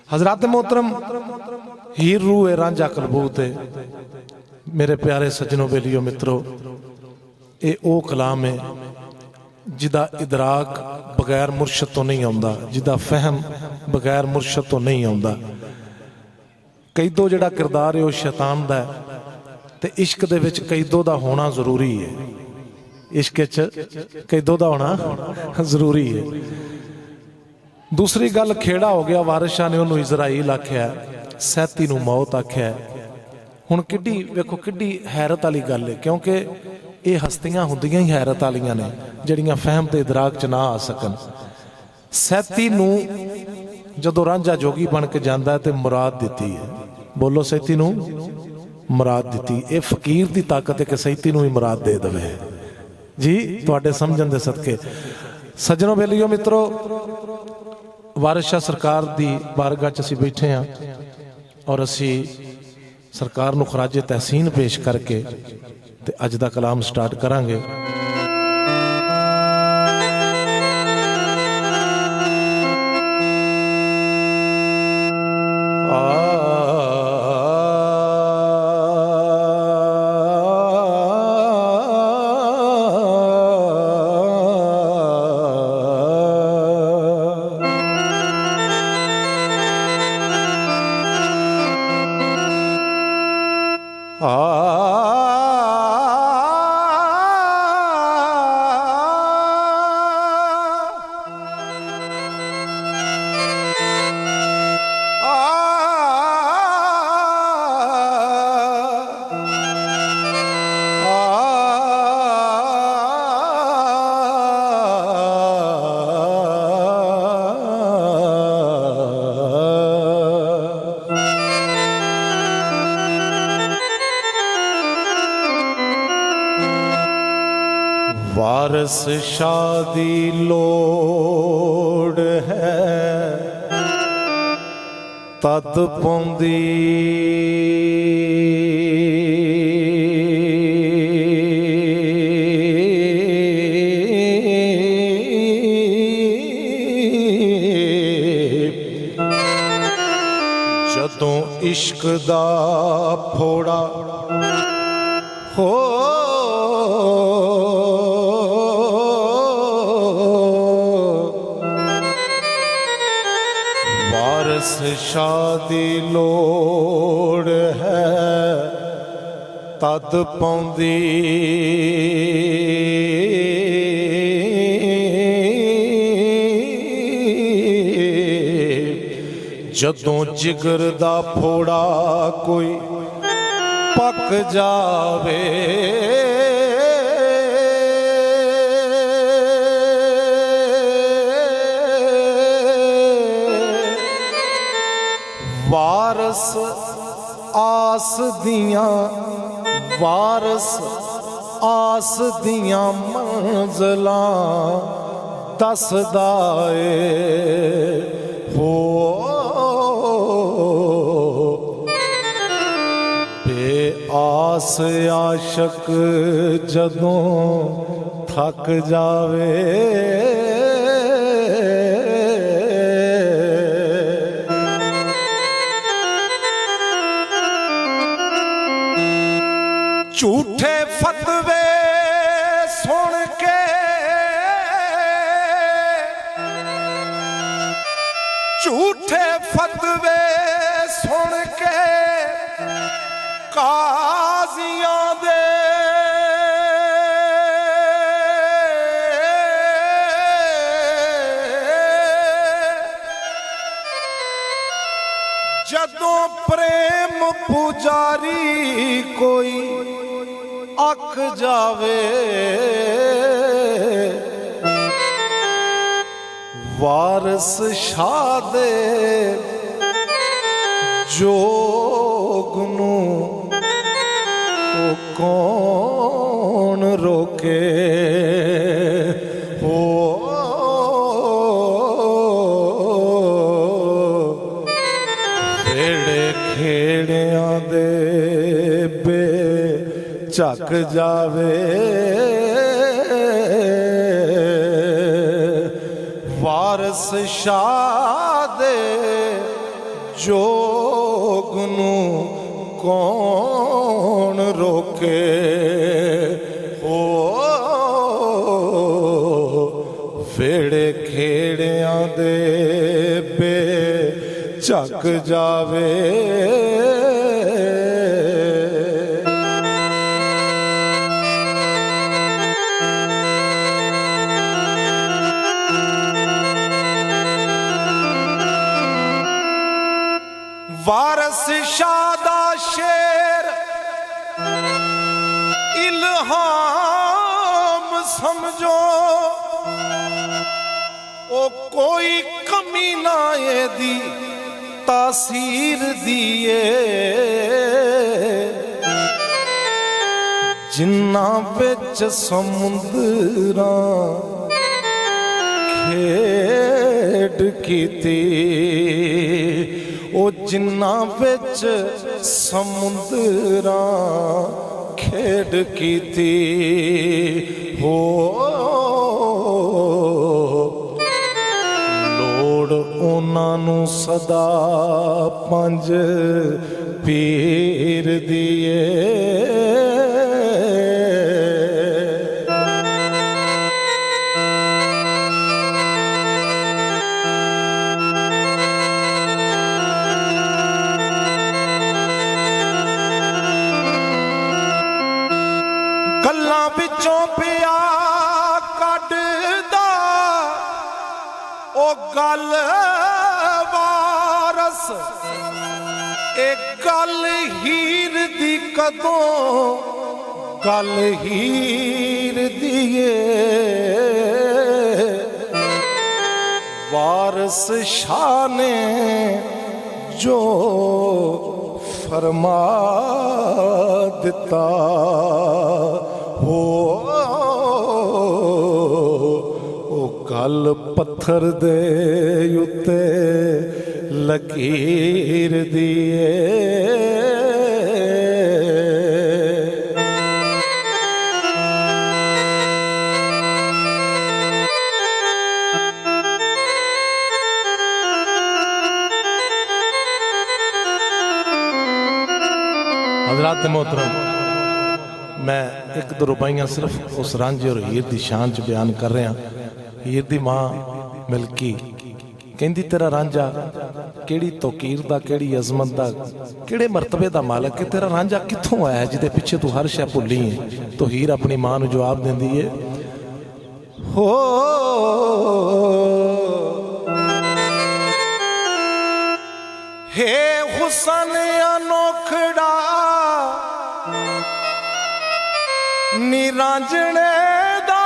हजरत मोहतरम हीर रूह रांझा कलबूत है। मेरे प्यारे सज्जनों बेलियो मित्रों, ये ओ कलाम है जिदा इदराक बगैर मुर्शद तो नहीं आता, जिदा फहम बगैर मुर्शद तो नहीं आता। कैदो जिहड़ा किरदार है वह शैतान दा है ते इश्क दे विच कैदो दा होना जरूरी है। इश्क च कैदो दा होना जरूरी है। दूसरी गल खेड़ा हो गया, वारिस शाह ने उन्होंने इजराइल आख्या, सैती नूं मौत आख्या। हुण किड्डी वेखो किड्डी हैरत वाली गल है, क्योंकि ये हस्तियां हुंदियां ही हैरत वालियां ने जिहड़ियां फहम ते इदराक च ना आ सकन। सैती नूं जदों रांझा जोगी बन के जांदा है ते मुराद दित्ती है। बोलो, सैती नूं मुराद दित्ती। ये फकीर दी ताकत है कि सैती नूं ही मुराद दे देवे जी, तुहाडे समझण दे सदके। सज्जनों बेलियो मित्रों, वारिस शाह सरकार दी बारगाह च असीं बैठे हाँ और असीं सरकार नूं खराजे तहसीन पेश करके ते अज दा कलाम स्टार्ट करांगे। वारिस शाह दी लोड़ है तद पौंदी, जदों इश्क दा फोड़ा हो वारिस शाह दी लोड़ है तद पौंदी, जदों जिगर दा फोड़ा कोई पक जावे, वारिस आस दियां, वारिस आस दियां मंज़िलां दसदा ए हो। बेआस आशक जदों थक जावे, झूठे फतवे सुन के, झूठे फतवे सुन के काज़ियां दे, जदों प्रेम पुजारी कोई अख जावे, वारिस शाह दे जोग नूं ओ कौन रोके हो। खेड़े खेड़ियां दे बे झक जावे, वारिस शाह दे जोग नू कौन रोके हो वेड़े खेड़ियां दे बे झक जावे वारस शादा शेर इल्हाम समझो ओ कोई कमी ना दी तासीर दिए जिन्ना बिच समुंदरा खेड कीती ओ जिन्ना बिच समुंदरा खेड कीती हो लोड़ उन्हां नू सदा पंज पीर दिए गल्लां विचों पिया कढदा ओ गल वारस एक गल हीर दी कदों गल हीर दिए वारस शाह ने जो फरमा दिता हो गल पत्थर दे उत्ते लकीर दिए हज़रात मोहतरम मैं एक दो रुपाइयाँ सिर्फ उस रांझे और हीर की शान च बयान कर रहा। हीर दी मां मिल्की कहंदी तेरा रांझा केड़ी तौकीर दा केड़ी अजमत दा केड़े मरतबे दा मालक है तेरा रांझा कित्थों आया जिदे पिछे तू हर शै भुल्ली है। तो हीर अपनी मां नूं जवाब देंदी है हो हे हुसन अनोखड़ा निरांजने दा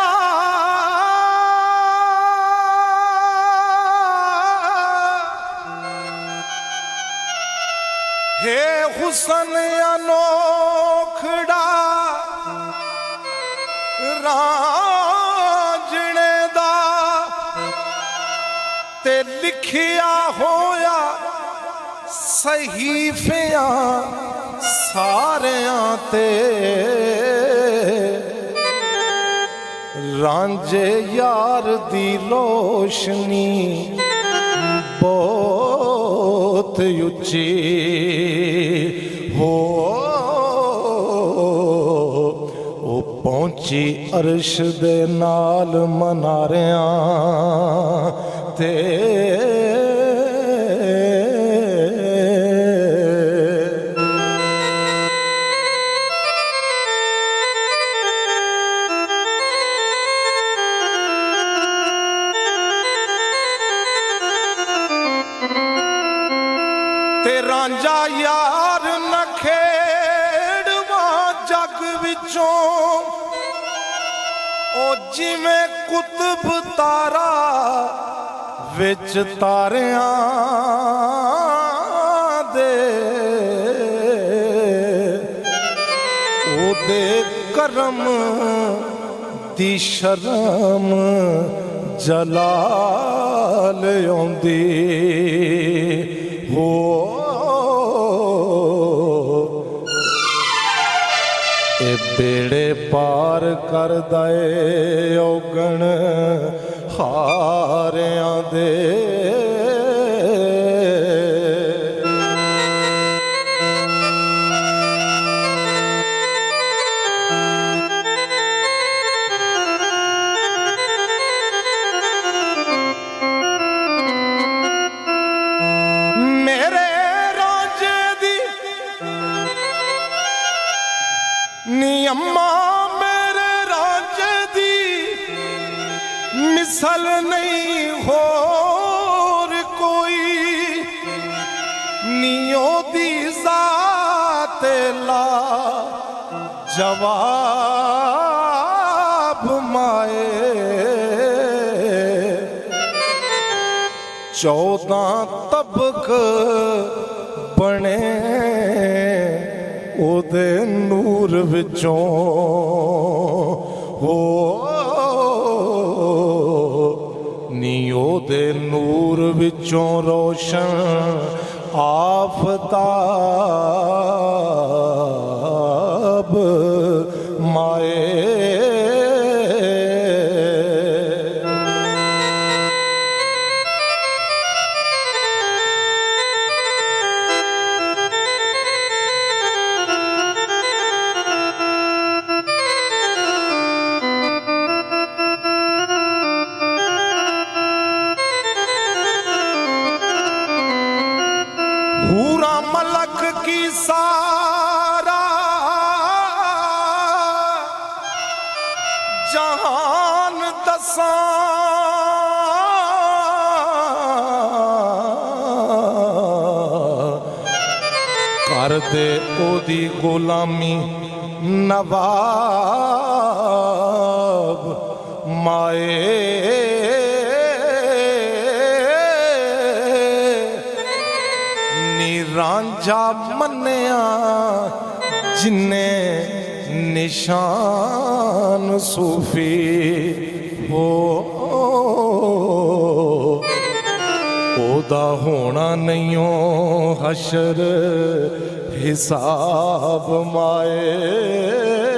हे हुसन अनोखड़ा रांजने दा ते लिखिया होया सहीफियां सारियां ते रांझे यार दी रोशनी बहुत उच्ची हो ओ पहुंची अर्श दे नाल मनारियां ते रांझा यार न खेड़वा जग विचों ओ जिवें कुतुब तारा विच तारियां दे ओदे करम दी शर्म जलाल औंदी हो ए बेड़े पार कर दे औगण हारियां दे अम्मा मेरे रांझे दी मिसल नहीं होर कोई, नियो दी जात ला जवाब माए। 14 तबक बने ओदे नूर विचों हो, नी ओदे नूर विचों रोशन आफताब माए। पूरा मलक की सारा जहान दसा, कर दे ओदी गुलामी नवाब माए। रांझा मन्या जिन्ने निशान सूफी हो, ओदा होना नहीं हो हशर हिसाब माए।